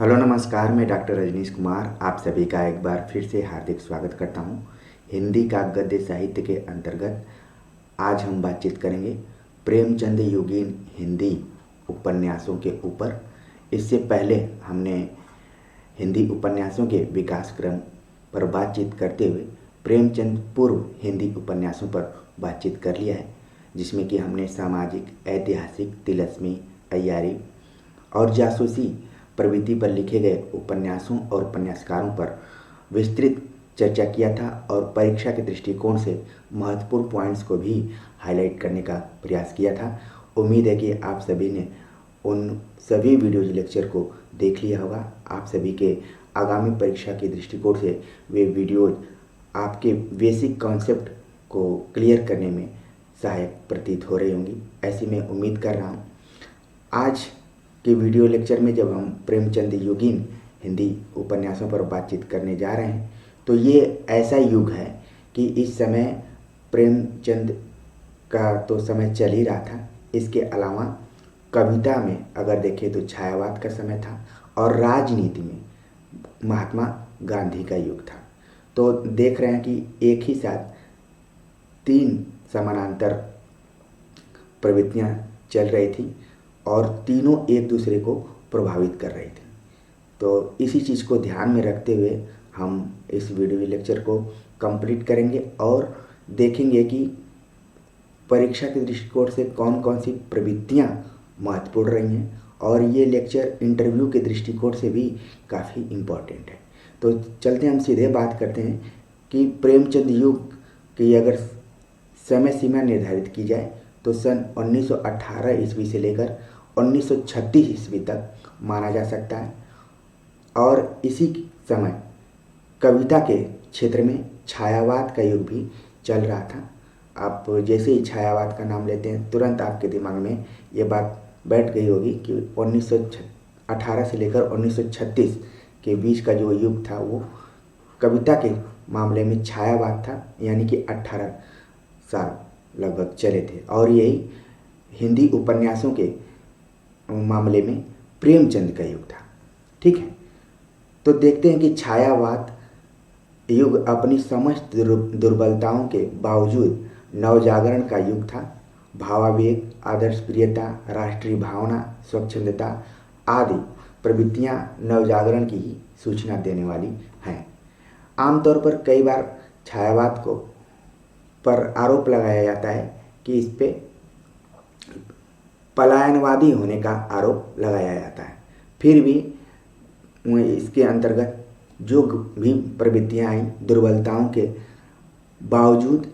Hello नमस्कार, मैं doctor Rajneesh Kumar आप सभी का एक बार फिर से हार्दिक स्वागत करता हूं। हिंदी का गद्य साहित्य के अंतर्गत आज हम बातचीत करेंगे प्रेमचंद योगीन हिंदी उपन्यासों के ऊपर। इससे पहले हमने हिंदी उपन्यासों के विकास क्रम पर बातचीत करते हुए प्रेमचंद पूर्व हिंदी उपन्यासों पर बातचीत कर लिया है, जिसमें कि हमने सामाजिक, ऐतिहासिक, तिलस्मी, अय्यारी और जासूसी प्रवृत्ति पर लिखे गए उपन्यासों और उपन्यासकारों पर विस्तृत चर्चा किया था और परीक्षा के दृष्टिकोण से महत्वपूर्ण पॉइंट्स को भी हाईलाइट करने का प्रयास किया था। उम्मीद है कि आप सभी ने उन सभी वीडियोज लेक्चर को देख लिया होगा। आप सभी के आगामी परीक्षा के दृष्टिकोण से वे वीडियोज आपके बेसिक कॉन्सेप्ट को क्लियर करने में सहायक प्रतीत हो रही होंगी, ऐसी मैं उम्मीद कर रहा हूँ। आज के वीडियो लेक्चर में जब हम प्रेमचंद योगीन हिंदी उपन्यासों पर बातचीत करने जा रहे हैं, तो ये ऐसा युग है कि इस समय प्रेमचंद का तो समय चल ही रहा था। इसके अलावा कविता में अगर देखें तो छायावाद का समय था और राजनीति में महात्मा गांधी का युग था। तो देख रहे हैं कि एक ही साथ तीन समानांतर प्रवृत्तियाँ चल रही थी और तीनों एक दूसरे को प्रभावित कर रही थी। तो इसी चीज़ को ध्यान में रखते हुए हम इस वीडियो लेक्चर को कंप्लीट करेंगे और देखेंगे कि परीक्षा के दृष्टिकोण से कौन कौन सी प्रवृत्तियाँ महत्वपूर्ण रही हैं, और ये लेक्चर इंटरव्यू के दृष्टिकोण से भी काफ़ी इम्पोर्टेंट है। तो चलते हम सीधे बात करते हैं कि प्रेमचंद युग की अगर समय सीमा निर्धारित की जाए तो सन 1918 ईस्वी से लेकर 1936 ईस्वी तक माना जा सकता है। और इसी समय कविता के क्षेत्र में छायावाद का युग भी चल रहा था। आप जैसे ही छायावाद का नाम लेते हैं तुरंत आपके दिमाग में ये बात बैठ गई होगी कि 1918 से लेकर 1936 के बीच का जो युग था वो कविता के मामले में छायावाद था, यानी कि 18 साल लगभग चले थे। और यही हिंदी उपन्यासों के मामले में प्रेमचंद का युग था। ठीक है, तो देखते हैं कि छायावाद युग अपनी समस्त दुर्बलताओं के बावजूद नवजागरण का युग था। भावावेग, आदर्श प्रियता, राष्ट्रीय भावना, स्वच्छंदता आदि प्रवृत्तियां नवजागरण की ही सूचना देने वाली हैं। आमतौर पर कई बार छायावाद को पर आरोप लगाया जाता है कि इस पे पलायनवादी होने का आरोप लगाया जाता है। फिर भी इसके अंतर्गत जो भी प्रवृत्तियां आई दुर्बलताओं के बावजूद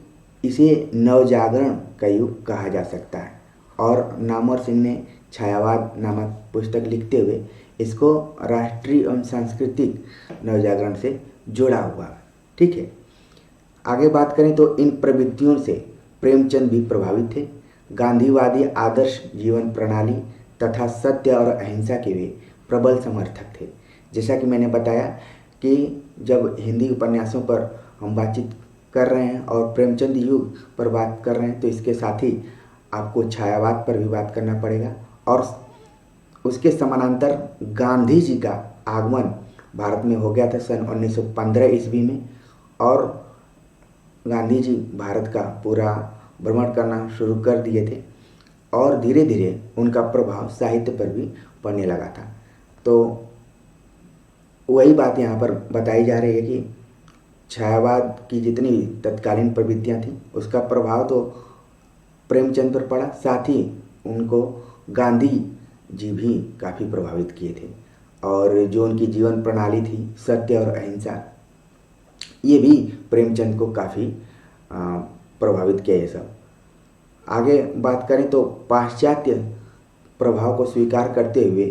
इसे नवजागरण का युग कहा जा सकता है। और नामवर सिंह ने छायावाद नामक पुस्तक लिखते हुए इसको राष्ट्रीय एवं सांस्कृतिक नवजागरण से जोड़ा हुआ है। ठीक है, आगे बात करें तो इन प्रवृत्तियों से प्रेमचंद भी प्रभावित थे। गांधीवादी आदर्श जीवन प्रणाली तथा सत्य और अहिंसा के वे प्रबल समर्थक थे। जैसा कि मैंने बताया कि जब हिंदी उपन्यासों पर हम बातचीत कर रहे हैं और प्रेमचंद युग पर बात कर रहे हैं तो इसके साथ ही आपको छायावाद पर भी बात करना पड़ेगा। और उसके समानांतर गांधी जी का आगमन भारत में हो गया था सन 1915 ईस्वी में, और गांधी जी भारत का पूरा भ्रमण करना शुरू कर दिए थे और धीरे धीरे उनका प्रभाव साहित्य पर भी पड़ने लगा था। तो वही बात यहाँ पर बताई जा रही है कि छायावाद की जितनी भी तत्कालीन प्रवृत्तियाँ थीं उसका प्रभाव तो प्रेमचंद पर पड़ा, साथ ही उनको गांधी जी भी काफ़ी प्रभावित किए थे। और जो उनकी जीवन प्रणाली थी सत्य और अहिंसा, ये भी प्रेमचंद को काफ़ी प्रभावित किया। ये सब आगे बात करें तो पाश्चात्य प्रभाव को स्वीकार करते हुए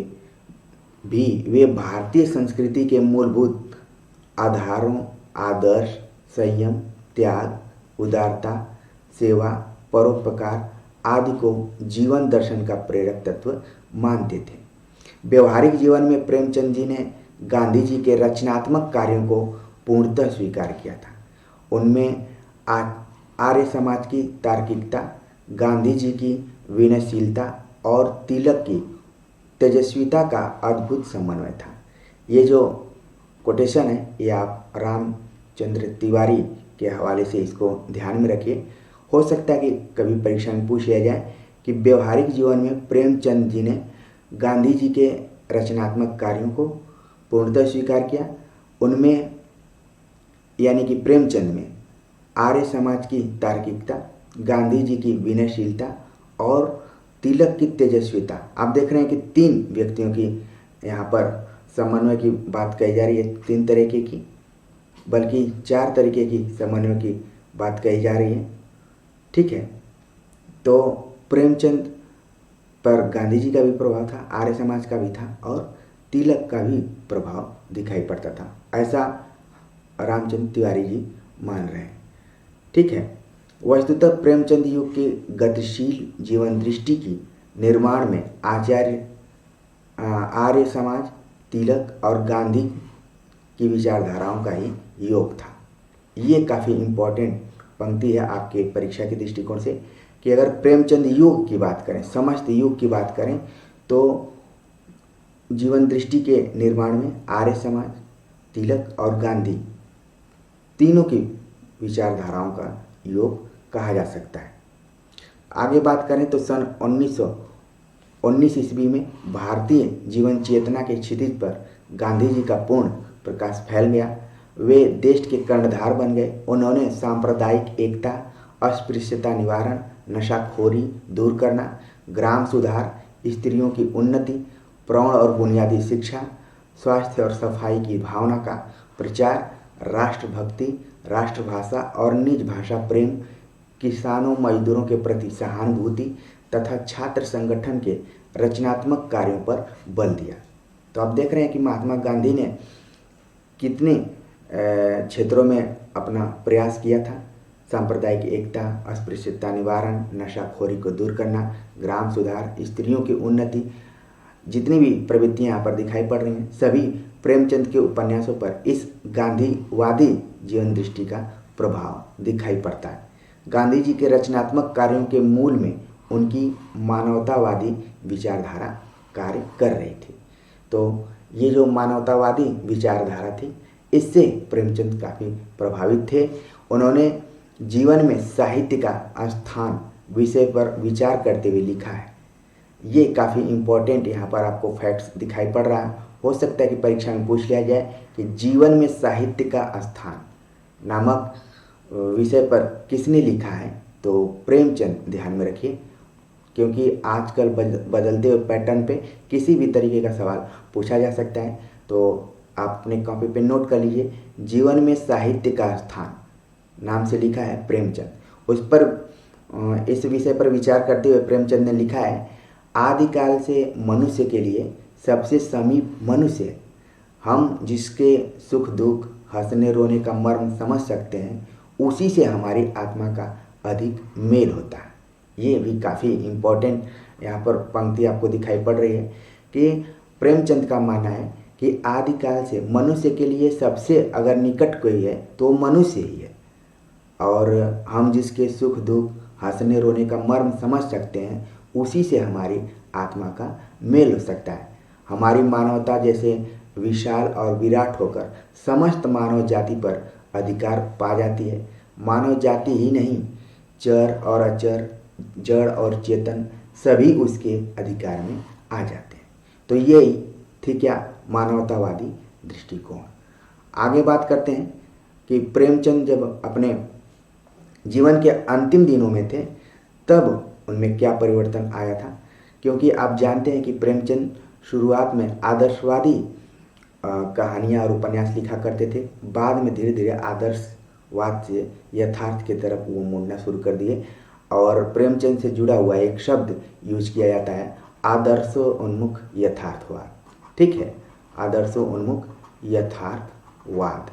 भी वे भारतीय संस्कृति के मूलभूत आधारों आदर्श, संयम, त्याग, उदारता, सेवा, परोपकार आदि को जीवन दर्शन का प्रेरक तत्व मानते थे। व्यवहारिक जीवन में प्रेमचंद जी ने गांधी जी के रचनात्मक कार्यों को पूर्णतः स्वीकार किया था। उनमें आर्य समाज की तार्किकता, गांधी जी की विनयशीलता और तिलक की तेजस्विता का अद्भुत समन्वय था। ये जो कोटेशन है ये आप रामचंद्र तिवारी के हवाले से इसको ध्यान में रखिए। हो सकता है कि कभी परीक्षा में पूछ लिया जाए कि व्यवहारिक जीवन में प्रेमचंद जी ने गांधी जी के रचनात्मक कार्यों को पूर्णतः स्वीकार किया। उनमें यानी कि प्रेमचंद में आर्य समाज की तार्किकता, गांधी जी की विनयशीलता और तिलक की तेजस्विता, आप देख रहे हैं कि 3 व्यक्तियों की यहाँ पर समन्वय की बात कही जा रही है। 3 तरीके की, बल्कि 4 तरीके की समन्वय की बात कही जा रही है। ठीक है, तो प्रेमचंद पर गांधी जी का भी प्रभाव था, आर्य समाज का भी था और तिलक का भी प्रभाव दिखाई पड़ता था, ऐसा रामचंद्र तिवारी जी मान रहे हैं। ठीक है, वस्तुतः प्रेमचंद युग के गतिशील जीवन दृष्टि की निर्माण में आर्य समाज, तिलक और गांधी की विचारधाराओं का ही योग था। ये काफ़ी इम्पोर्टेंट पंक्ति है आपके परीक्षा के दृष्टिकोण से कि अगर प्रेमचंद युग की बात करें, समस्त युग की बात करें, तो जीवन दृष्टि के निर्माण में आर्य समाज, तिलक और गांधी तीनों की विचारधाराओं का योग कहा जा सकता है। आगे बात करें तो सन 1919 ईस्वी में भारतीय जीवन चेतना के क्षितिज पर गांधी जी का पूर्ण प्रकाश फैल गया। वे देश के कर्णधार बन गए। उन्होंने सांप्रदायिक एकता, अस्पृश्यता निवारण, नशाखोरी दूर करना, ग्राम सुधार, स्त्रियों की उन्नति, प्रौढ़ और बुनियादी शिक्षा, स्वास्थ्य और सफाई की भावना का प्रचार, राष्ट्रभक्ति, राष्ट्रभाषा और निज भाषा प्रेम, किसानों मजदूरों के प्रति सहानुभूति तथा छात्र संगठन के रचनात्मक कार्यों पर बल दिया। तो आप देख रहे हैं कि महात्मा गांधी ने कितने क्षेत्रों में अपना प्रयास किया था। सांप्रदायिक एकता, अस्पृश्यता निवारण, नशाखोरी को दूर करना, ग्राम सुधार, स्त्रियों की उन्नति, जितनी भी प्रवृत्तियां यहाँ पर दिखाई पड़ रही हैं सभी प्रेमचंद के उपन्यासों पर इस गांधीवादी जीवन दृष्टि का प्रभाव दिखाई पड़ता है। गांधी जी के रचनात्मक कार्यों के मूल में उनकी मानवतावादी विचारधारा कार्य कर रही थी। तो ये जो मानवतावादी विचारधारा थी इससे प्रेमचंद काफ़ी प्रभावित थे। उन्होंने जीवन में साहित्य का स्थान विषय पर विचार करते हुए लिखा है। ये काफ़ी इम्पोर्टेंट यहाँ पर आपको फैक्ट्स दिखाई पड़ रहा है। हो सकता है कि परीक्षा में पूछ लिया जाए कि जीवन में साहित्य का स्थान नामक विषय पर किसने लिखा है, तो प्रेमचंद ध्यान में रखिए, क्योंकि आजकल बदलते हुए पैटर्न पे किसी भी तरीके का सवाल पूछा जा सकता है। तो आप अपने कॉपी पे नोट कर लीजिए, जीवन में साहित्य का स्थान नाम से लिखा है प्रेमचंद। उस पर इस विषय पर विचार करते हुए प्रेमचंद ने लिखा है, आदिकाल से मनुष्य के लिए सबसे समीप मनुष्य है। हम जिसके सुख दुख, हंसने रोने का मर्म समझ सकते हैं, उसी से हमारी आत्मा का अधिक मेल होता है। ये भी काफ़ी इम्पोर्टेंट यहाँ पर पंक्ति आपको दिखाई पड़ रही है कि प्रेमचंद का मानना है कि आदिकाल से मनुष्य के लिए सबसे अगर निकट कोई है तो मनुष्य ही है, और हम जिसके सुख दुख, हंसने रोने का मर्म समझ सकते हैं, उसी से हमारी आत्मा का मेल हो सकता है। हमारी मानवता जैसे विशाल और विराट होकर समस्त मानव जाति पर अधिकार पा जाती है। मानव जाति ही नहीं, चर और अचर, जड़ और चेतन सभी उसके अधिकार में आ जाते हैं। तो यही थी क्या मानवतावादी दृष्टिकोण। आगे बात करते हैं कि प्रेमचंद जब अपने जीवन के अंतिम दिनों में थे तब उनमें क्या परिवर्तन आया था, क्योंकि आप जानते हैं कि प्रेमचंद शुरुआत में आदर्शवादी कहानियाँ और उपन्यास लिखा करते थे। बाद में धीरे धीरे आदर्शवाद से यथार्थ की तरफ वो मुड़ना शुरू कर दिए, और प्रेमचंद से जुड़ा हुआ एक शब्द यूज किया जाता है, आदर्शोन्मुख यथार्थवाद। ठीक है, आदर्शोन्मुख यथार्थवाद।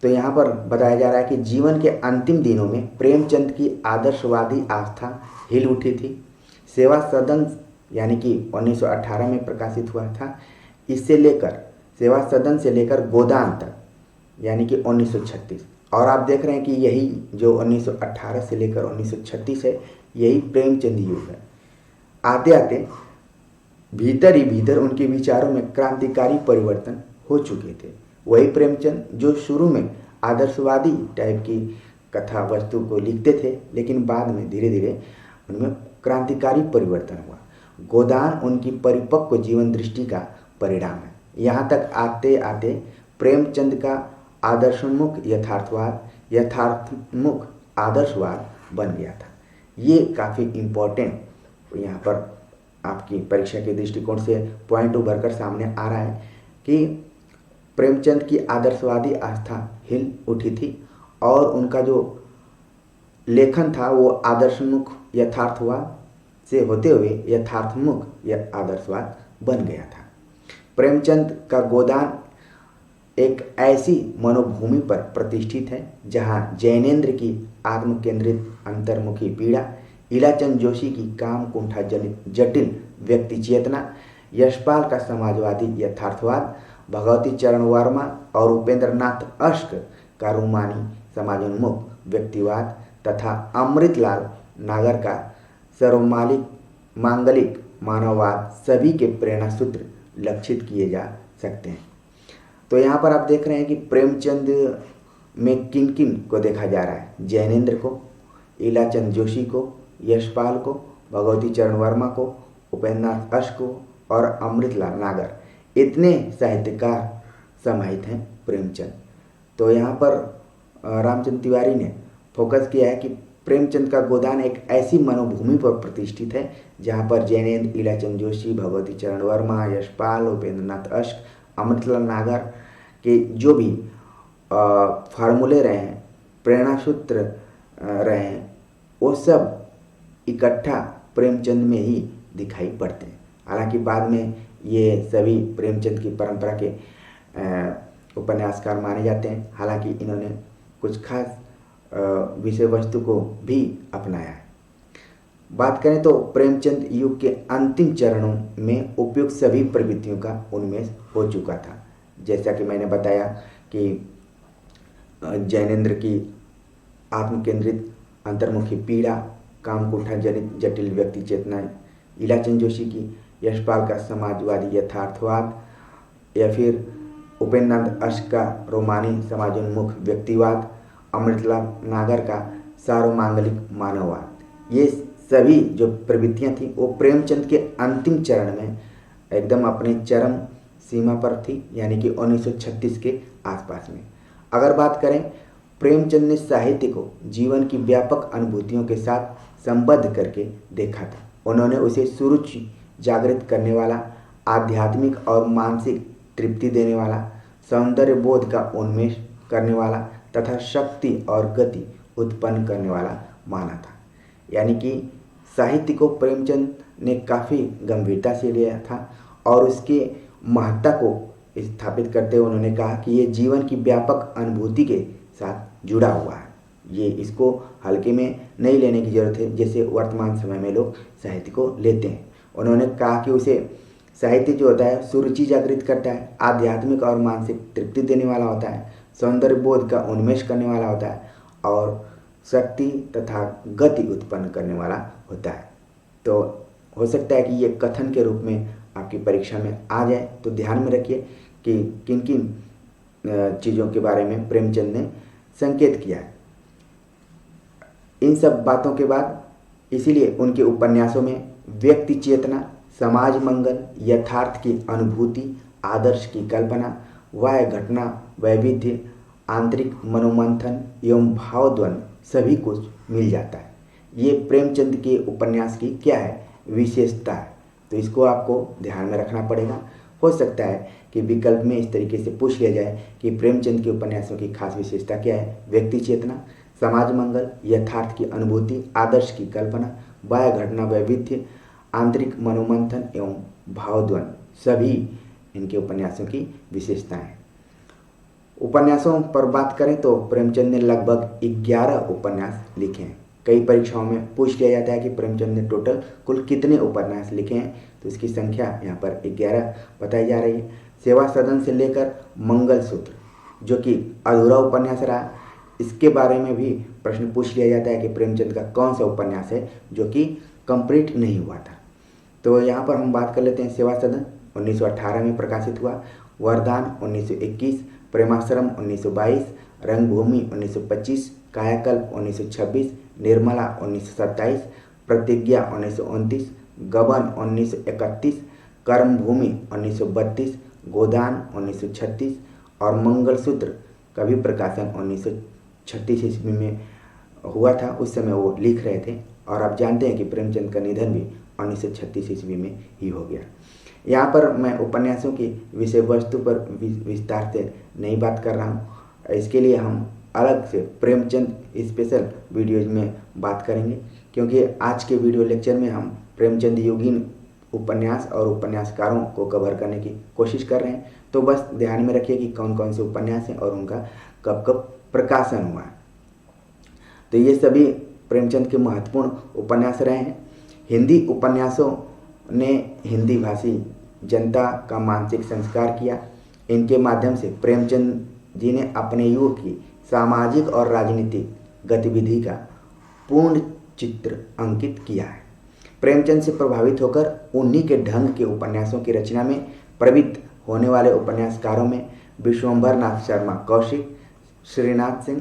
तो यहाँ पर बताया जा रहा है कि जीवन के अंतिम दिनों में प्रेमचंद की आदर्शवादी आस्था हिल उठी थी। सेवा सदन यानी कि 1918 में प्रकाशित हुआ था। इससे लेकर सेवा सदन से लेकर गोदान तक यानी कि 1936, और आप देख रहे हैं कि यही जो 1918 से लेकर 1936 है, यही प्रेमचंद युग है। आते आते भीतर ही भीतर उनके विचारों में क्रांतिकारी परिवर्तन हो चुके थे। वही प्रेमचंद जो शुरू में आदर्शवादी टाइप की कथा वस्तु को लिखते थे, लेकिन बाद में धीरे धीरे उनमें क्रांतिकारी परिवर्तन हुआ। गोदान उनकी परिपक्व जीवन दृष्टि का परिणाम है। यहाँ तक आते आते प्रेमचंद का आदर्शोन्मुख यथार्थवाद यथार्थमुख आदर्शवाद बन गया था। ये काफ़ी इम्पोर्टेंट यहाँ पर आपकी परीक्षा के दृष्टिकोण से पॉइंट उभर कर सामने आ रहा है कि प्रेमचंद की आदर्शवादी आस्था हिल उठी थी और उनका जो लेखन था वो आदर्शमुख यथार्थवाद से होते हुए यथार्थमुख आदर्शवाद बन गया था। प्रेमचंद का गोदान एक ऐसी मनोभूमि पर प्रतिष्ठित है जहाँ जैनेन्द्र की आत्मकेंद्रित अंतर्मुखी पीड़ा, इलाचंद जोशी की काम कुंठा जटिल व्यक्ति चेतना, यशपाल का समाजवादी यथार्थवाद, भगवती चरण वर्मा और उपेंद्र नाथ अश्क का रूमानी समाजोन्मुख व्यक्तिवाद तथा अमृतलाल नागर का सर्वमालिक मांगलिक मानववाद सभी के प्रेरणा सूत्र लक्षित किए जा सकते हैं। तो यहाँ पर आप देख रहे हैं कि प्रेमचंद में किन किन को देखा जा रहा है। जैनेन्द्र को, इलाचंद जोशी को, यशपाल को, भगवती चरण वर्मा को, उपेंद्र नाथ अश्क को और अमृतलाल नागर, इतने साहित्यकार समाहित हैं प्रेमचंद। तो यहाँ पर रामचंद्र तिवारी ने फोकस किया है कि प्रेमचंद का गोदान एक ऐसी मनोभूमि पर प्रतिष्ठित है जहाँ पर जैनेन्द्र, इलाचंद जोशी, भगवती चरण वर्मा, यशपाल, उपेंद्र नाथ अश्क, अमृतलाल नागर के जो भी फार्मूले रहे हैं, प्रेरणा सूत्र रहे हैं, वो सब इकट्ठा प्रेमचंद में ही दिखाई पड़ते हैं। हालांकि बाद में ये सभी प्रेमचंद की परंपरा के उपन्यासकार माने जाते हैं। हालांकि इन्होंने कुछ खास विषय वस्तु को भी अपनाया है। बात करें तो प्रेमचंद युग के अंतिम चरणों में उपयुक्त सभी प्रवृत्तियों का उन्मेष हो चुका था। जैसा कि मैंने बताया कि जैनेन्द्र की आत्मकेंद्रित अंतर्मुखी पीड़ा, कामकुठा जनित जटिल व्यक्ति चेतना, इलाचंद जोशी की यशपाल का समाजवादी यथार्थवाद या फिर उपेंद्र नाथ अश्क का रोमानी समाजोन्मुख व्यक्तिवाद, अमृतलाल नागर का सार्वमांगलिक मानववाद, ये सभी जो प्रवृत्तियां थी वो प्रेमचंद के अंतिम चरण में एकदम अपने चरम सीमा पर थी, यानी कि 1936 के आसपास में। अगर बात करें, प्रेमचंद ने साहित्य को जीवन की व्यापक अनुभूतियों के साथ संबद्ध करके देखा था। उन्होंने उसे सुरुचि जागृत करने वाला, आध्यात्मिक और मानसिक तृप्ति देने वाला, सौंदर्य बोध का उन्मेष करने वाला तथा शक्ति और गति उत्पन्न करने वाला माना था। यानी कि साहित्य को प्रेमचंद ने काफ़ी गंभीरता से लिया था और उसके महत्ता को स्थापित करते हुए उन्होंने कहा कि ये जीवन की व्यापक अनुभूति के साथ जुड़ा हुआ है, ये इसको हल्के में नहीं लेने की ज़रूरत है जैसे वर्तमान समय में लोग साहित्य को लेते हैं। उन्होंने कहा कि उसे साहित्य जो होता है सुरुचि जागृत करता है, आध्यात्मिक और मानसिक तृप्ति देने वाला होता है, सौंदर्य बोध का उन्मेष करने वाला होता है और शक्ति तथा गति उत्पन्न करने वाला होता है। तो हो सकता है कि ये कथन के रूप में आपकी परीक्षा में आ जाए, तो ध्यान में रखिए कि किन किन चीज़ों के बारे में प्रेमचंद ने संकेत किया है। इन सब बातों के बाद इसीलिए उनके उपन्यासों में व्यक्ति चेतना, समाज मंगल, यथार्थ की अनुभूति, आदर्श की कल्पना, वाय घटना, वैविध्य, आंतरिक मनोमंथन एवं भावद्वंद सभी कुछ मिल जाता है। ये प्रेमचंद के उपन्यास की क्या है, विशेषता है, तो इसको आपको ध्यान में रखना पड़ेगा। हो सकता है कि विकल्प में इस तरीके से पूछ लिया जाए कि प्रेमचंद के उपन्यासों की खास विशेषता क्या है, व्यक्ति चेतना, समाज मंगल, यथार्थ की अनुभूति, आदर्श की कल्पना, वाय घटना, वैविध्य, आंतरिक मनोमंथन एवं भावद्वंद सभी इनके उपन्यासों की विशेषताएं। उपन्यासों पर बात करें तो प्रेमचंद ने लगभग 11 उपन्यास लिखे हैं। कई परीक्षाओं में पूछ लिया जाता है कि प्रेमचंद ने टोटल कुल कितने उपन्यास लिखे हैं, तो इसकी संख्या यहाँ पर 11 बताई जा रही है। सेवा सदन से लेकर मंगलसूत्र जो कि अधूरा उपन्यास रहा, इसके बारे में भी प्रश्न पूछ लिया जाता है कि प्रेमचंद का कौन सा उपन्यास है जो कि कंप्लीट नहीं हुआ था। तो यहाँ पर हम बात कर लेते हैं सेवा सदन 1918 में प्रकाशित हुआ, वरदान 1921, प्रेमाश्रम 1922, रंगभूमि 1925, कायाकल्प 1926, निर्मला 1927, प्रतिज्ञा 1929, गबन 1931, कर्मभूमि 1932, गोदान 1936 और मंगलसूत्र का भी प्रकाशन 1936 ईस्वी में हुआ था। उस समय वो लिख रहे थे और आप जानते हैं कि प्रेमचंद का निधन भी 1936 ईस्वी में ही हो गया। यहाँ पर मैं उपन्यासों की विषय वस्तु पर विस्तार से नहीं बात कर रहा हूँ, इसके लिए हम अलग से प्रेमचंद स्पेशल वीडियोज में बात करेंगे, क्योंकि आज के वीडियो लेक्चर में हम प्रेमचंद योगीन उपन्यास और उपन्यासकारों को कवर करने की कोशिश कर रहे हैं। तो बस ध्यान में रखिए कि कौन कौन से उपन्यास हैं और उनका कब कब प्रकाशन हुआ है। तो ये सभी प्रेमचंद के महत्वपूर्ण उपन्यास रहे हैं। हिंदी उपन्यासों ने हिंदी भाषी जनता का मानसिक संस्कार किया। इनके माध्यम से प्रेमचंद जी ने अपने युग की सामाजिक और राजनीतिक गतिविधि का पूर्ण चित्र अंकित किया है। प्रेमचंद से प्रभावित होकर उन्हीं के ढंग के उपन्यासों की रचना में प्रवृत्त होने वाले उपन्यासकारों में विश्वंभर नाथ शर्मा कौशिक, श्रीनाथ सिंह,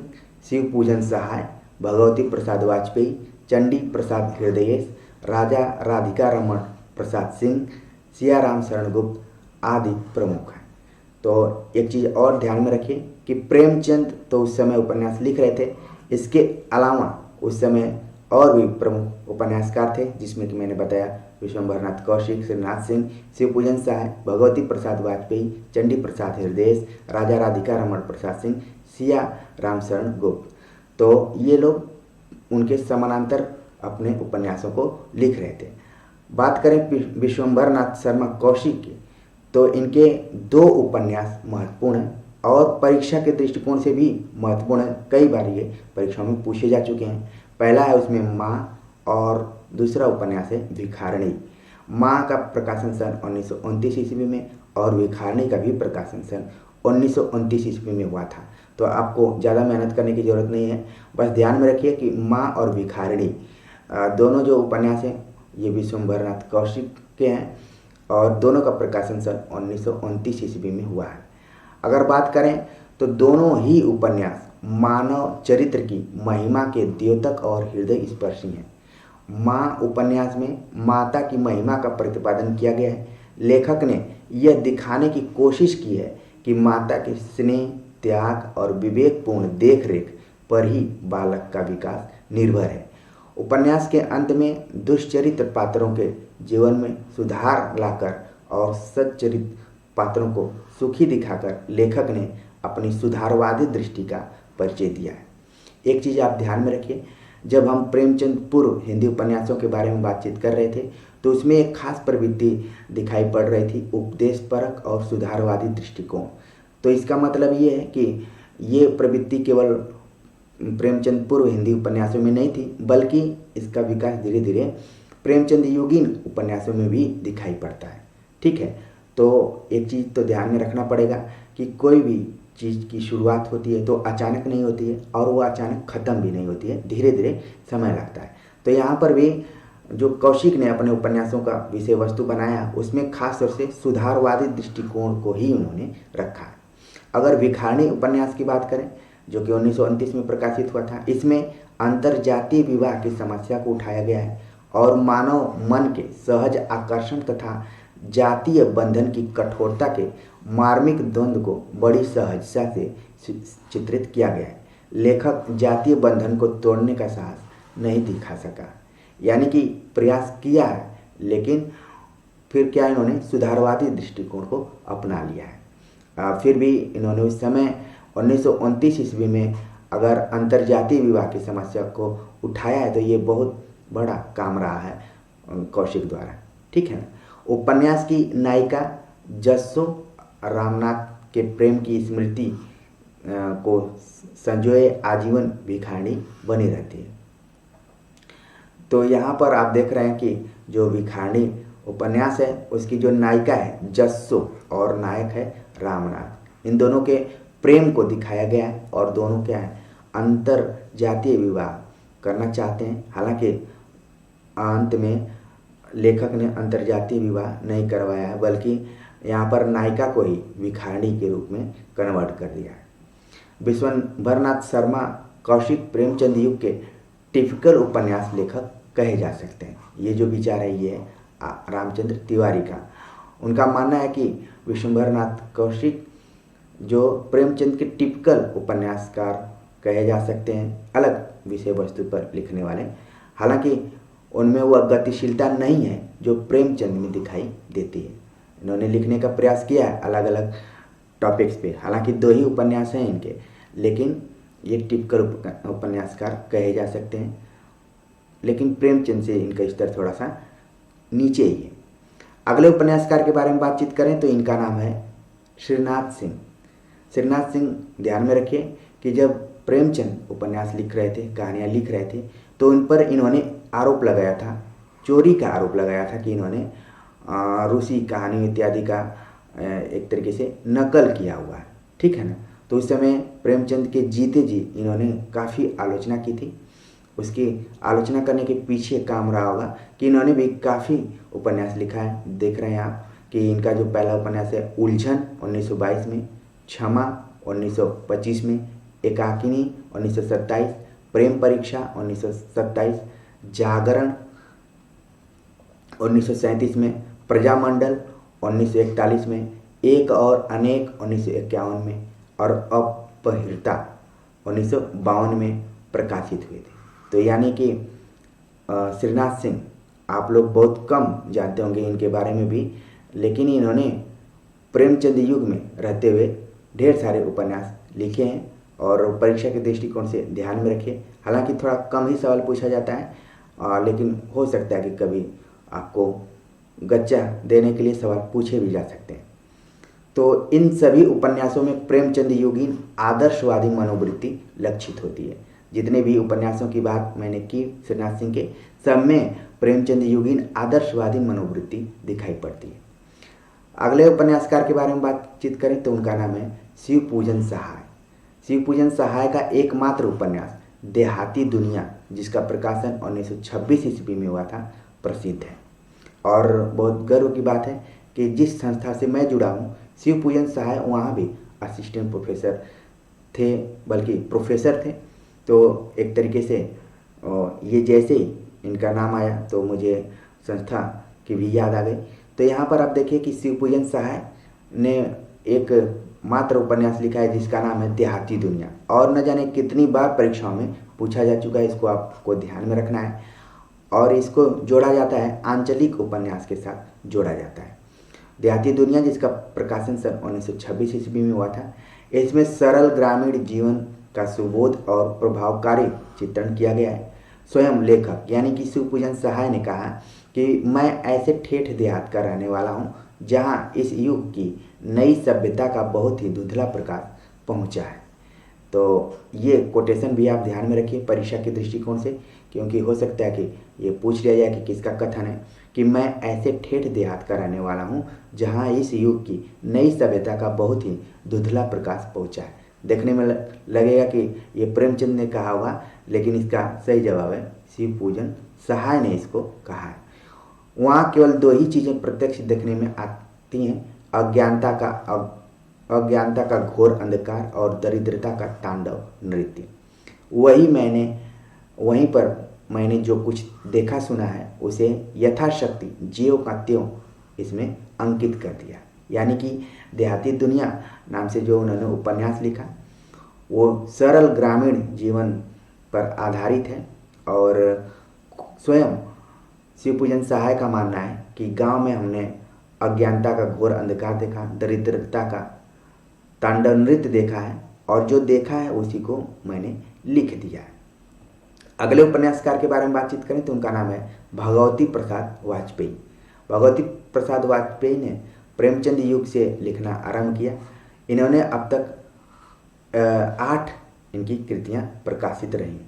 शिव पूजन सहाय, भगवती प्रसाद वाजपेयी, चंडी प्रसाद हृदयेश, राजा राधिका रमण प्रसाद सिंह, सियाराम शरण गुप्त आदि प्रमुख हैं। तो एक चीज़ और ध्यान में रखिए कि प्रेमचंद तो उस समय उपन्यास लिख रहे थे, इसके अलावा उस समय और भी प्रमुख उपन्यासकार थे, जिसमें कि मैंने बताया विश्वंभर नाथ कौशिक, श्रीनाथ सिंह, शिव पूजन सहाय, भगवती प्रसाद वाजपेयी, चंडी प्रसाद हृदयेश, राजा राधिका रमण प्रसाद सिंह, सिया राम शरण गुप्त। तो ये लोग उनके समानांतर अपने उपन्यासों को लिख रहे थे। बात करें विश्वंभर नाथ शर्मा कौशिक की, तो इनके 2 उपन्यास महत्वपूर्ण हैं और परीक्षा के दृष्टिकोण से भी महत्वपूर्ण है। कई बार ये परीक्षाओं में पूछे जा चुके हैं। पहला है उसमें माँ और दूसरा उपन्यास है भिखारणी। माँ का प्रकाशन सन 1929 ईस्वी में और भिखारणी का भी प्रकाशन सन 1929 ईस्वी में हुआ था। तो आपको ज़्यादा मेहनत करने की ज़रूरत नहीं है, बस ध्यान में रखिए कि माँ और भिखारणी दोनों जो उपन्यास हैं ये विश्वंभर नाथ कौशिक के हैं और दोनों का प्रकाशन सन 1929 ईस्वी में हुआ है। अगर बात करें तो दोनों ही उपन्यास मानव चरित्र की महिमा के द्योतक और हृदय स्पर्शी हैं। माँ उपन्यास में माता की महिमा का प्रतिपादन किया गया है। लेखक ने यह दिखाने की कोशिश की है कि माता के स्नेह, त्याग और विवेकपूर्ण देखरेख पर ही बालक का विकास निर्भर है। उपन्यास के अंत में दुष्चरित्र पात्रों के जीवन में सुधार लाकर और सच्चरित्र पात्रों को सुखी दिखाकर लेखक ने अपनी सुधारवादी दृष्टि का परिचय दिया है। एक चीज़ आप ध्यान में रखिए, जब हम प्रेमचंद पूर्व हिंदी उपन्यासों के बारे में बातचीत कर रहे थे तो उसमें एक खास प्रवृत्ति दिखाई पड़ रही थी, उपदेशपरक और सुधारवादी दृष्टिकोण। तो इसका मतलब ये है कि ये प्रवृत्ति केवल प्रेमचंद पूर्व हिंदी उपन्यासों में नहीं थी, बल्कि इसका विकास धीरे धीरे प्रेमचंद योगीन उपन्यासों में भी दिखाई पड़ता है। ठीक है, तो एक चीज़ तो ध्यान में रखना पड़ेगा कि कोई भी चीज़ की शुरुआत होती है तो अचानक नहीं होती है और वो अचानक ख़त्म भी नहीं होती है, धीरे धीरे समय लगता है। तो यहाँ पर भी जो कौशिक ने अपने उपन्यासों का विषय वस्तु बनाया उसमें खास तौर से सुधारवादी दृष्टिकोण को ही उन्होंने रखा है। अगर भिखारणी उपन्यास की बात करें जो कि 1929 में प्रकाशित हुआ था, इसमें अंतरजातीय विवाह की समस्या को उठाया गया है और मानव मन के सहज आकर्षण तथा जातीय बंधन की कठोरता के मार्मिक द्वंद्व को बड़ी सहजता से चित्रित किया गया है। लेखक जातीय बंधन को तोड़ने का साहस नहीं दिखा सका, यानी कि प्रयास किया है लेकिन फिर क्या इन्होंने सुधारवादी दृष्टिकोण को अपना लिया है। फिर भी इन्होंने उस समय 1929 ईस्वी में अगर अंतरजातीय विवाह की समस्या को उठाया है तो ये बहुत बड़ा काम रहा है कौशिक द्वारा। ठीक है ना। उपन्यास की नायिका जस्सो रामनाथ के प्रेम की स्मृति को संजोए आजीवन भिखारणी बनी रहती है। तो यहाँ पर आप देख रहे हैं कि जो भिखारणी उपन्यास है उसकी जो नायिका है जस्सो और नायक है रामनाथ, इन दोनों के प्रेम को दिखाया गया है और दोनों क्या है अंतर जातीय विवाह करना चाहते हैं। हालांकि अंत में लेखक ने अंतर्जातीय विवाह नहीं करवाया है, बल्कि यहाँ पर नायिका को ही भिखारी के रूप में कन्वर्ट कर दिया है। विश्वंभरनाथ शर्मा कौशिक प्रेमचंद युग के टिपिकल उपन्यास लेखक कहे जा सकते हैं। ये जो विचार है ये रामचंद्र तिवारी का। उनका मानना है कि विश्वंभरनाथ कौशिक जो प्रेमचंद के टिपिकल उपन्यासकार कहे जा सकते हैं, अलग विषय वस्तु पर लिखने वाले। हालांकि उनमें वह गतिशीलता नहीं है जो प्रेमचंद में दिखाई देती है। इन्होंने लिखने का प्रयास किया है अलग अलग टॉपिक्स पे। हालांकि 2 ही उपन्यास हैं इनके, लेकिन ये टिपिकल उपन्यासकार कहे जा सकते हैं। लेकिन प्रेमचंद से इनका स्तर थोड़ा सा नीचे ही है। अगले उपन्यासकार के बारे में बातचीत करें तो इनका नाम है श्रीनाथ सिंह। श्रीनाथ सिंह ध्यान में रखिए कि जब प्रेमचंद उपन्यास लिख रहे थे, कहानियाँ लिख रहे थे, तो इन पर इन्होंने आरोप लगाया था, चोरी का आरोप लगाया था कि इन्होंने रूसी कहानी इत्यादि का एक तरीके से नकल किया हुआ है, ठीक है ना। तो उस समय प्रेमचंद के जीते जी इन्होंने काफ़ी आलोचना की थी। उसकी आलोचना करने के पीछे काम रहा होगा कि इन्होंने भी काफ़ी उपन्यास लिखा है। देख रहे हैं आप कि इनका जो पहला उपन्यास है उलझन 1922 में, क्षमा 1925 में, एकाकिनी 1927, प्रेम परीक्षा 1927, जागरण 1937 में, प्रजामंडल 1941 में, एक और अनेक 1951 में और अपहृता 1952 में प्रकाशित हुए थे। तो यानी कि श्रीनाथ सिंह आप लोग बहुत कम जानते होंगे इनके बारे में भी, लेकिन इन्होंने प्रेमचंद युग में रहते हुए ढेर सारे उपन्यास लिखे हैं और परीक्षा के दृष्टिकोण से ध्यान में रखिए। हालांकि थोड़ा कम ही सवाल पूछा जाता है, लेकिन हो सकता है कि कभी आपको गच्चा देने के लिए सवाल पूछे भी जा सकते हैं। तो इन सभी उपन्यासों में प्रेमचंद युगीन आदर्शवादी मनोवृत्ति लक्षित होती है। जितने भी उपन्यासों की बात मैंने की श्रीनाथ सिंह के, सब में प्रेमचंद युगीन आदर्शवादी मनोवृत्ति दिखाई पड़ती है। अगले उपन्यासकार के बारे में बातचीत करें तो उनका नाम है शिवपूजन सहाय। शिवपूजन सहाय का एकमात्र उपन्यास देहाती दुनिया, जिसका प्रकाशन 1926 ईस्वी में हुआ था, प्रसिद्ध है। और बहुत गर्व की बात है कि जिस संस्था से मैं जुड़ा हूँ, शिवपूजन सहाय, वहाँ भी असिस्टेंट प्रोफेसर थे, बल्कि प्रोफेसर थे। तो एक तरीके से ये जैसे ही इनका नाम आया तो मुझे संस्था की भी याद आ गई। तो यहाँ पर आप देखिए कि शिवपूजन सहाय ने एक मात्र उपन्यास लिखा है जिसका नाम है देहाती दुनिया, और न जाने कितनी बार परीक्षाओं में पूछा जा चुका है। इसको आपको ध्यान में रखना है और इसको जोड़ा जाता है आंचलिक उपन्यास के साथ जोड़ा जाता है। देहाती दुनिया, जिसका प्रकाशन सन 1926 ईस्वी में हुआ था, इसमें सरल ग्रामीण जीवन का सुबोध और प्रभावकारी चित्रण किया गया है। स्वयं लेखक यानी कि शिवपूजन सहाय ने कहा कि मैं ऐसे ठेठ देहात का रहने वाला हूँ जहाँ इस युग की नई सभ्यता का बहुत ही धुंधला प्रकाश पहुँचा है। तो ये कोटेशन भी आप ध्यान में रखिए परीक्षा के दृष्टिकोण से, क्योंकि हो सकता है कि ये पूछ लिया जाए कि किसका कथन है कि मैं ऐसे ठेठ देहात का रहने वाला हूँ जहाँ इस युग की नई सभ्यता का बहुत ही धुंधला प्रकाश पहुँचा है। देखने में लगेगा कि ये प्रेमचंद ने कहा होगा, लेकिन इसका सही जवाब है शिवपूजन सहाय ने इसको कहा है। वहाँ केवल 2 ही चीज़ें प्रत्यक्ष देखने में आती हैं, अज्ञानता का घोर अंधकार और दरिद्रता का तांडव नृत्य। वहीं पर मैंने जो कुछ देखा सुना है उसे यथाशक्ति ज्यों का त्यों इसमें अंकित कर दिया। यानी कि देहाती दुनिया नाम से जो उन्होंने उपन्यास लिखा वो सरल ग्रामीण जीवन पर आधारित है। और स्वयं शिवपूजन सहाय का मानना है कि गांव में हमने अज्ञानता का घोर अंधकार देखा, दरिद्रता का तांडव नृत्य देखा है, और जो देखा है उसी को मैंने लिख दिया है। अगले उपन्यासकार के बारे में बातचीत करें तो उनका नाम है भगवती प्रसाद वाजपेयी। भगवती प्रसाद वाजपेयी ने प्रेमचंद युग से लिखना आरंभ किया। इन्होंने अब तक 8 इनकी कृतियाँ प्रकाशित रही,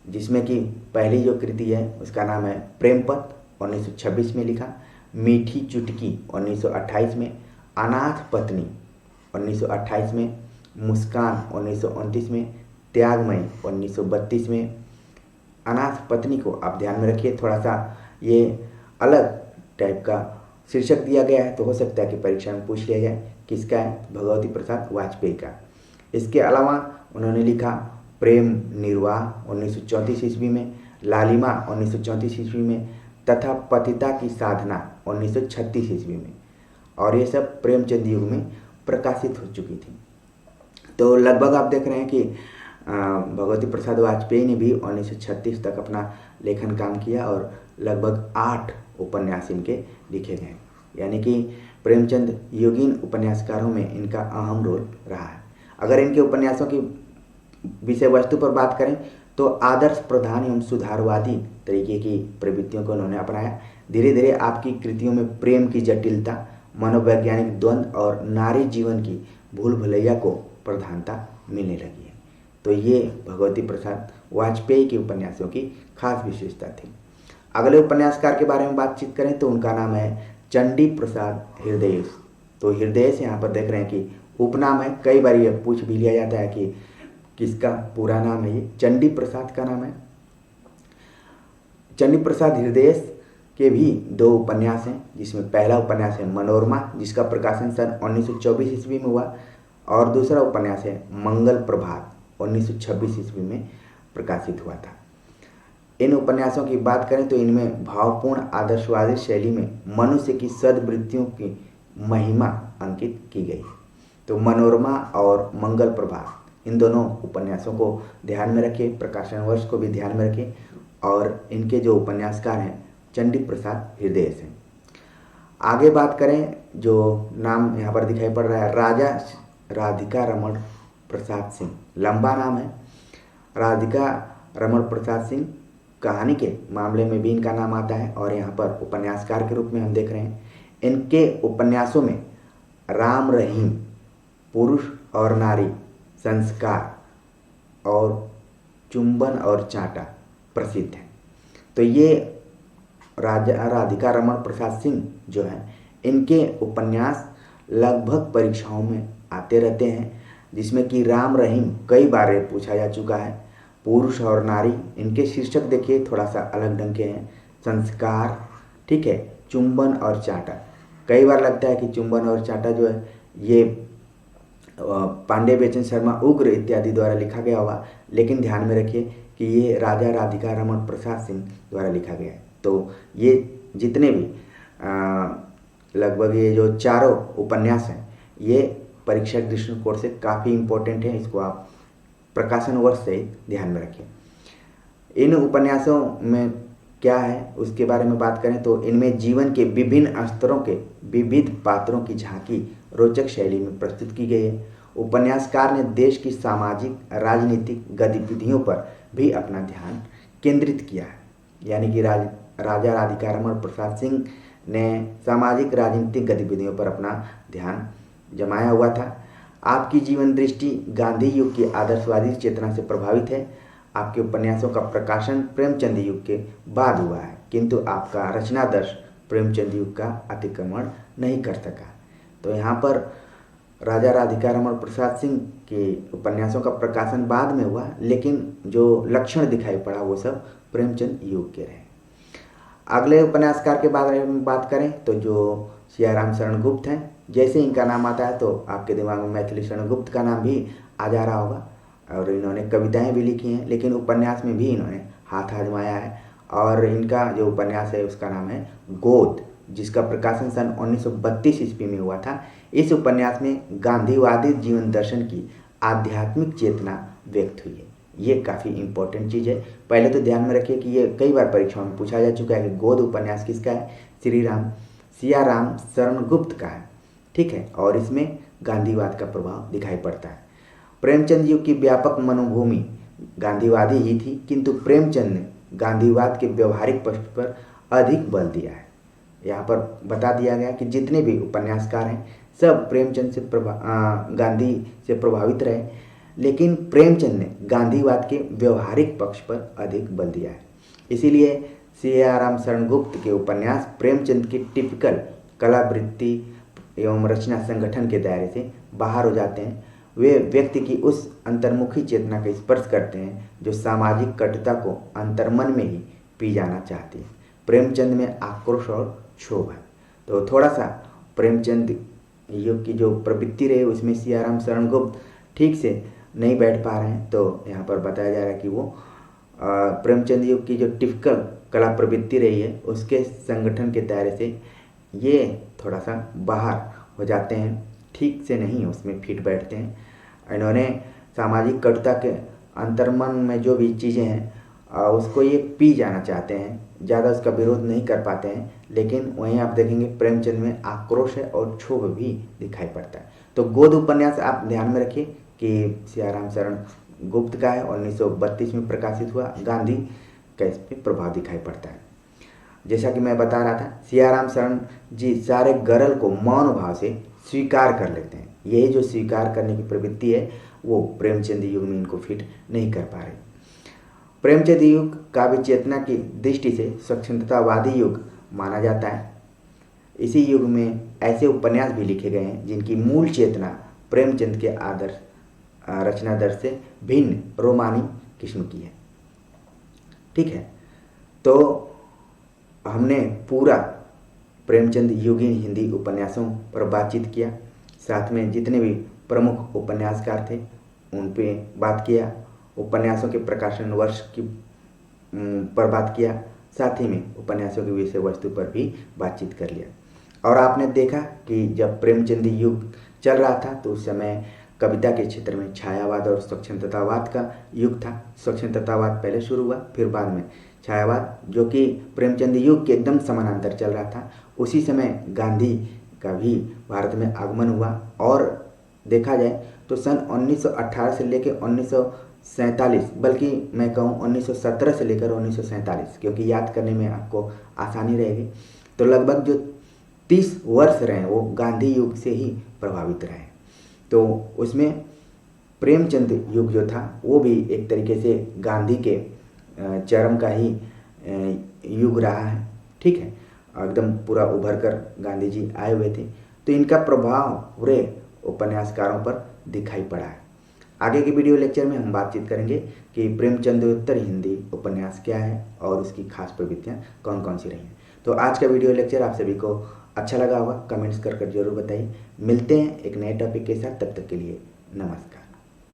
जिसमें कि पहली जो कृति है उसका नाम है प्रेमपथ 1926 में लिखा, मीठी चुटकी 1928 में, अनाथ पत्नी 1928 में, मुस्कान 1929 में, त्यागमयी 1932 में। अनाथ पत्नी को आप ध्यान में रखिए, थोड़ा सा ये अलग टाइप का शीर्षक दिया गया है, तो हो सकता है कि परीक्षा में पूछ लिया जाए। किसका है? भगवती प्रसाद वाजपेयी का। इसके अलावा उन्होंने लिखा प्रेम निर्वाह 1934 ईस्वी में, लालिमा 1934 ईस्वी में तथा पतिता की साधना 1936 ईस्वी में, और ये सब प्रेमचंद युग में प्रकाशित हो चुकी थी। तो लगभग आप देख रहे हैं कि भगवती प्रसाद वाजपेयी ने भी 1936 तक अपना लेखन काम किया और लगभग 8 उपन्यास इनके लिखे गए, यानी कि प्रेमचंद योगीन उपन्यासकारों में इनका अहम रोल रहा है। अगर इनके उपन्यासों की विषय वस्तु पर बात करें तो आदर्श प्रधान एवं सुधारवादी तरीके की प्रवृत्तियों को उन्होंने अपनाया। धीरे धीरे आपकी कृतियों में प्रेम की जटिलता, मनोवैज्ञानिक द्वंद्व और नारी जीवन की भूल भुलैया को प्रधानता मिलने लगी है। तो ये भगवती प्रसाद वाजपेयी के उपन्यासों की खास विशेषता थी। अगले उपन्यासकार के बारे में बातचीत करें तो उनका नाम है चंडी प्रसाद हृदयेश। तो हृदयेश यहाँ पर देख रहे हैं कि उपनाम है, कई बार ये पूछ भी लिया जाता है कि किसका पूरा नाम है। ये चंडी प्रसाद का नाम है। चंडी प्रसाद हृदयेश के भी 2 उपन्यास हैं, जिसमें पहला उपन्यास है मनोरमा, जिसका प्रकाशन सन 1924 ईस्वी में हुआ, और दूसरा उपन्यास है मंगल प्रभात 1926 ईस्वी में प्रकाशित हुआ था। इन उपन्यासों की बात करें तो इनमें भावपूर्ण आदर्शवादी शैली में मनुष्य की सद्वृत्तियों की महिमा अंकित की गई। तो मनोरमा और मंगल प्रभात, इन दोनों उपन्यासों को ध्यान में रखें, प्रकाशन वर्ष को भी ध्यान में रखें, और इनके जो उपन्यासकार हैं चंडी प्रसाद हृदयेश हैं। आगे बात करें, जो नाम यहाँ पर दिखाई पड़ रहा है राजा राधिका रमण प्रसाद सिंह, लंबा नाम है। राधिका रमण प्रसाद सिंह, कहानी के मामले में भी इनका नाम आता है, और यहाँ पर उपन्यासकार के रूप में हम देख रहे हैं। इनके उपन्यासों में राम रहीम, पुरुष और नारी, संस्कार और चुंबन और चांटा प्रसिद्ध है। तो ये राजा राधिका रमण प्रसाद सिंह जो हैं, इनके उपन्यास लगभग परीक्षाओं में आते रहते हैं, जिसमें कि राम रहीम कई बार पूछा जा चुका है। पुरुष और नारी, इनके शीर्षक देखिए थोड़ा सा अलग ढंग के हैं। संस्कार, ठीक है। चुंबन और चांटा, कई बार लगता है कि चुंबन और चांटा जो है ये पांडे बेचन शर्मा उग्र इत्यादि द्वारा लिखा गया होगा, लेकिन ध्यान में रखिए कि ये राजा राधिका रमण प्रसाद सिंह द्वारा लिखा गया है। तो ये जितने भी लगभग ये जो चारों उपन्यास हैं, ये परीक्षा दृष्टिकोण से काफ़ी इम्पोर्टेंट है। इसको आप प्रकाशन वर्ष से ध्यान में रखें। इन उपन्यासों में क्या है उसके बारे में बात करें तो इनमें जीवन के विभिन्न स्तरों के विविध पात्रों की झांकी रोचक शैली में प्रस्तुत की गई है। उपन्यासकार ने देश की सामाजिक राजनीतिक गतिविधियों पर भी अपना ध्यान केंद्रित किया है, यानी कि राजा राधिका रमण प्रसाद सिंह ने सामाजिक राजनीतिक गतिविधियों पर अपना ध्यान जमाया हुआ था। आपकी जीवन दृष्टि गांधी युग की आदर्शवादी चेतना से प्रभावित है। आपके उपन्यासों का प्रकाशन प्रेमचंद युग के बाद हुआ है, किंतु आपका रचनादर्श प्रेमचंद युग का अतिक्रमण नहीं कर सका। तो यहाँ पर राजा राधिका रमण प्रसाद सिंह के उपन्यासों का प्रकाशन बाद में हुआ, लेकिन जो लक्षण दिखाई पड़ा वो सब प्रेमचंद युग के रहे। अगले उपन्यासकार के बारे में बात करें तो जो सियाराम शरण गुप्त हैं। जैसे इनका नाम आता है तो आपके दिमाग में मैथिली शरण गुप्त का नाम भी आ जा रहा होगा, और इन्होंने कविताएं भी लिखी हैं, लेकिन उपन्यास में भी इन्होंने हाथ आजमाया है। और इनका जो उपन्यास है उसका नाम है गोद, जिसका प्रकाशन सन 1932 ईस्वी में हुआ था। इस उपन्यास में गांधीवादी जीवन दर्शन की आध्यात्मिक चेतना व्यक्त हुई है। ये काफ़ी इंपॉर्टेंट चीज़ है, पहले तो ध्यान में रखिए कि ये कई बार परीक्षाओं में पूछा जा चुका है कि गोद उपन्यास किसका है। सियाराम शरण गुप्त का है, ठीक है, और इसमें गांधीवाद का प्रभाव दिखाई पड़ता है। प्रेमचंद युग की व्यापक मनोभूमि गांधीवादी ही थी, किंतु प्रेमचंद ने गांधीवाद के व्यवहारिक पक्ष पर अधिक बल दिया है। यहाँ पर बता दिया गया कि जितने भी उपन्यासकार हैं सब प्रेमचंद से गांधी से प्रभावित रहे, लेकिन प्रेमचंद ने गांधीवाद के व्यवहारिक पक्ष पर अधिक बल दिया है। इसीलिए सियाराम शरण गुप्त के उपन्यास प्रेमचंद की टिपिकल कलावृत्ति एवं रचना संगठन के दायरे से बाहर हो जाते हैं। वे व्यक्ति की उस अंतर्मुखी चेतना का स्पर्श करते हैं जो सामाजिक कटुता को अंतर्मन में ही पी जाना चाहती है। प्रेमचंद में आक्रोश और क्षोभ है। तो थोड़ा सा प्रेमचंद युग की जो प्रवृत्ति रही उसमें सियाराम शरण गुप्त ठीक से नहीं बैठ पा रहे हैं। तो यहाँ पर बताया जा रहा है कि वो प्रेमचंद युग की जो टिपिकल कला प्रवृत्ति रही है उसके संगठन के दायरे से ये थोड़ा सा बाहर हो जाते हैं, ठीक से नहीं उसमें फिट बैठते हैं। इन्होंने सामाजिक कटुता के अंतर्मन में जो भी चीज़ें हैं उसको ये पी जाना चाहते हैं, ज़्यादा उसका विरोध नहीं कर पाते हैं। लेकिन वहीं आप देखेंगे प्रेमचंद में आक्रोश है और क्षोभ भी दिखाई पड़ता है। तो गोद उपन्यास आप ध्यान में रखिए कि सियाराम शरण गुप्त का है, 1932 में प्रकाशित हुआ। गांधी का इस पर प्रभाव दिखाई पड़ता है। जैसा कि मैं बता रहा था, सियाराम शरण जी सारे गरल को मौन भाव से स्वीकार कर लेते हैं। यही जो स्वीकार करने की प्रवृत्ति है वो प्रेमचंद युग में इनको फिट नहीं कर पा रहे। प्रेमचंद युग काव्य चेतना की दृष्टि से स्वच्छंदतावादी युग माना जाता है। इसी युग में ऐसे उपन्यास भी लिखे गए हैं जिनकी मूल चेतना प्रेमचंद के आदर्श रचनादर्श से भिन्न रोमानी किस्म की है। ठीक है, तो हमने पूरा प्रेमचंद युगीन हिंदी उपन्यासों पर बातचीत किया, साथ में जितने भी प्रमुख उपन्यासकार थे उन पे बात किया, उपन्यासों के प्रकाशन वर्ष की पर बात किया, साथ ही में उपन्यासों की विषय वस्तु पर भी बातचीत कर लिया। और आपने देखा कि जब प्रेमचंद युग चल रहा था तो उस समय कविता के क्षेत्र में छायावाद और स्वच्छंदतावाद का युग था। स्वच्छंदतावाद पहले शुरू हुआ, फिर बाद में छायावाद, जो कि प्रेमचंद युग के एकदम समानांतर चल रहा था। उसी समय गांधी का भी भारत में आगमन हुआ। और देखा जाए तो सन 1918 से लेकर 1947, बल्कि मैं कहूँ 1917 से लेकर 1947, क्योंकि याद करने में आपको आसानी रहेगी, तो लगभग जो 30 वर्ष रहे वो गांधी युग से ही प्रभावित रहे। तो उसमें प्रेमचंद युग जो था वो भी एक तरीके से गांधी के चरम का ही युग रहा है। ठीक है, एकदम पूरा उभर कर गांधी जी आए हुए थे। तो इनका प्रभाव पूरे उपन्यासकारों पर दिखाई पड़ा है। आगे के वीडियो लेक्चर में हम बातचीत करेंगे कि प्रेमचंदोत्तर हिंदी उपन्यास क्या है और उसकी खास प्रवृत्तियाँ कौन कौन सी रही हैं। तो आज का वीडियो लेक्चर आप सभी को अच्छा लगा होगा, कमेंट्स कर जरूर बताइए। मिलते हैं एक नए टॉपिक के साथ, तब तक के लिए नमस्कार।